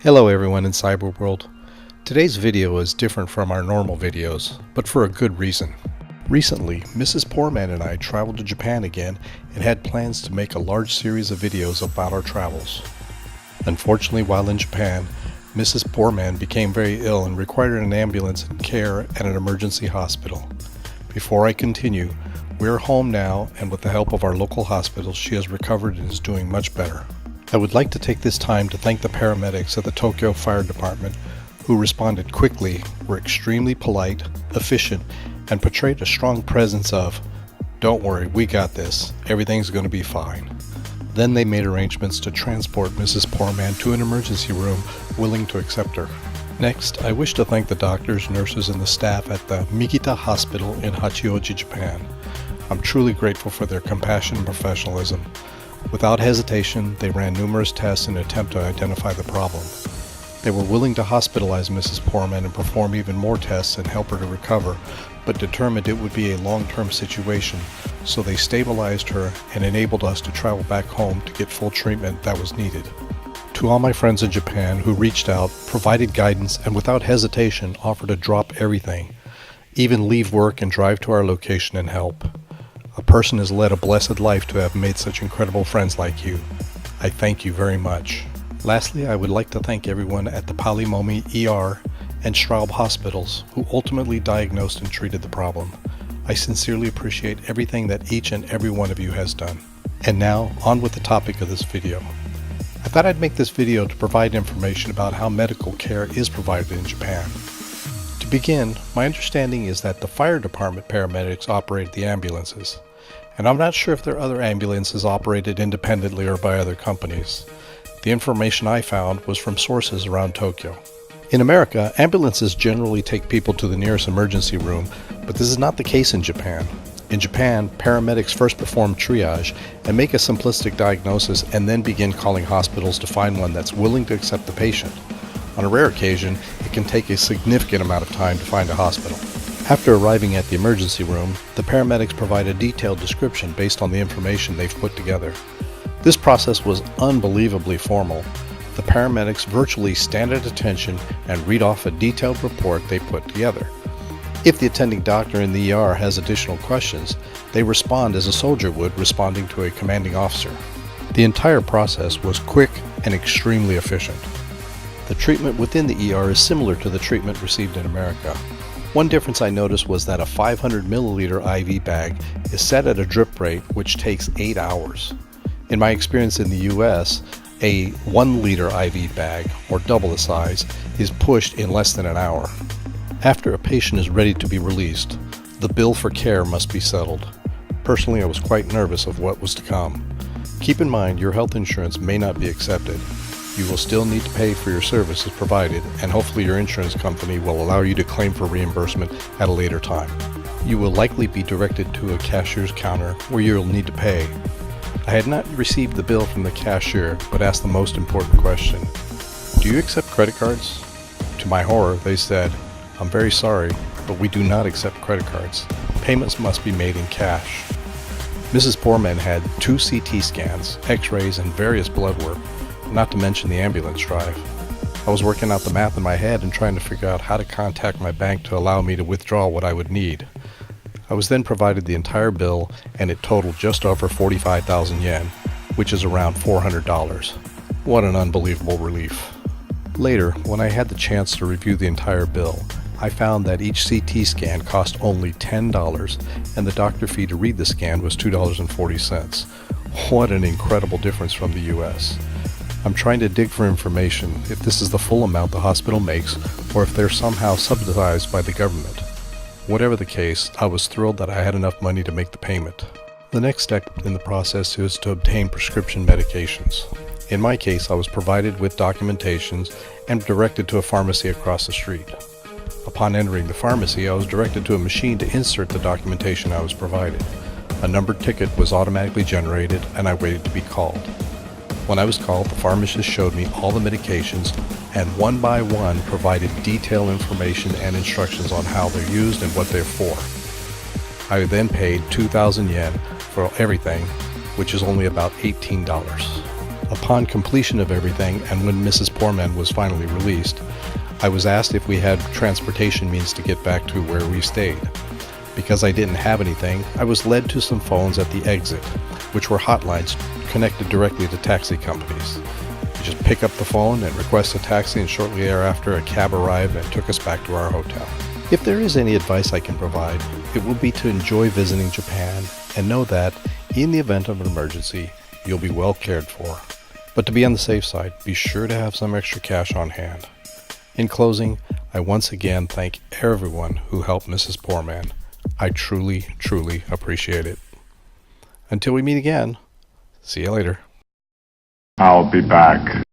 Hello everyone in Cyberworld. Today's video is different from our normal videos, but for a good reason. Recently, Mrs. Poorman and I traveled to Japan again and had plans to make a large series of videos about our travels. Unfortunately, while in Japan, Mrs. Poorman became very ill and required an ambulance and care at an emergency hospital. Before I continue, we are home now, and with the help of our local hospital, she has recovered and is doing much better. I would like to take this time to thank the paramedics at the Tokyo Fire Department who responded quickly, were extremely polite, efficient, and portrayed a strong presence of, "Don't worry, we got this. Everything's going to be fine." Then they made arrangements to transport Mrs. Poorman to an emergency room willing to accept her. Next, I wish to thank the doctors, nurses, and the staff at the Mikita Hospital in Hachioji, Japan. I'm truly grateful for their compassion and professionalism. Without hesitation, they ran numerous tests in an attempt to identify the problem. They were willing to hospitalize Mrs. Poorman and perform even more tests and help her to recover, but determined it would be a long-term situation, so they stabilized her and enabled us to travel back home to get full treatment that was needed. To all my friends in Japan who reached out, provided guidance, and without hesitation offered to drop everything, even leave work and drive to our location and help. A person has led a blessed life to have made such incredible friends like you. I thank you very much. Lastly, I would like to thank everyone at the Palimomi ER and Straub hospitals who ultimately diagnosed and treated the problem. I sincerely appreciate everything that each and every one of you has done. And now, on with the topic of this video. I thought I'd make this video to provide information about how medical care is provided in Japan. To begin, my understanding is that the fire department paramedics operate the ambulances, and I'm not sure if there are other ambulances operated independently or by other companies. The information I found was from sources around Tokyo. In America, ambulances generally take people to the nearest emergency room, but this is not the case in Japan. In Japan, paramedics first perform triage and make a simplistic diagnosis and then begin calling hospitals to find one that's willing to accept the patient. On a rare occasion, it can take a significant amount of time to find a hospital. After arriving at the emergency room, the paramedics provide a detailed description based on the information they've put together. This process was unbelievably formal. The paramedics virtually stand at attention and read off a detailed report they put together. If the attending doctor in the ER has additional questions, they respond as a soldier would responding to a commanding officer. The entire process was quick and extremely efficient. The treatment within the ER is similar to the treatment received in America. One difference I noticed was that a 500 milliliter IV bag is set at a drip rate which takes 8 hours. In my experience in the US, a 1 liter IV bag, or double the size, is pushed in less than an hour. After a patient is ready to be released, the bill for care must be settled. Personally, I was quite nervous of what was to come. Keep in mind your health insurance may not be accepted. You will still need to pay for your services provided, and hopefully your insurance company will allow you to claim for reimbursement at a later time. You will likely be directed to a cashier's counter where you will need to pay. I had not received the bill from the cashier, but asked the most important question: "Do you accept credit cards?" To my horror, they said, "I'm very sorry, but we do not accept credit cards. Payments must be made in cash." Mrs. Poorman had 2 CT scans, x-rays, and various blood work, not to mention the ambulance drive. I was working out the math in my head and trying to figure out how to contact my bank to allow me to withdraw what I would need. I was then provided the entire bill, and it totaled just over 45,000 yen, which is around $400. What an unbelievable relief. Later, when I had the chance to review the entire bill, I found that each CT scan cost only $10, and the doctor fee to read the scan was $2.40. What an incredible difference from the US. I'm trying to dig for information if this is the full amount the hospital makes or if they're somehow subsidized by the government. Whatever the case, I was thrilled that I had enough money to make the payment. The next step in the process is to obtain prescription medications. In my case, I was provided with documentations and directed to a pharmacy across the street. Upon entering the pharmacy, I was directed to a machine to insert the documentation I was provided. A numbered ticket was automatically generated and I waited to be called. When I was called, the pharmacist showed me all the medications and one by one provided detailed information and instructions on how they're used and what they're for. I then paid 2,000 yen for everything, which is only about $18. Upon completion of everything, and when Mrs. Poorman was finally released, I was asked if we had transportation means to get back to where we stayed. Because I didn't have anything, I was led to some phones at the exit, which were hotlines connected directly to taxi companies. You just pick up the phone and request a taxi, and shortly thereafter a cab arrived and took us back to our hotel. If there is any advice I can provide, it will be to enjoy visiting Japan and know that, in the event of an emergency, you'll be well cared for. But to be on the safe side, be sure to have some extra cash on hand. In closing, I once again thank everyone who helped Mrs. Poorman. I truly, truly appreciate it. Until we meet again, see you later. I'll be back.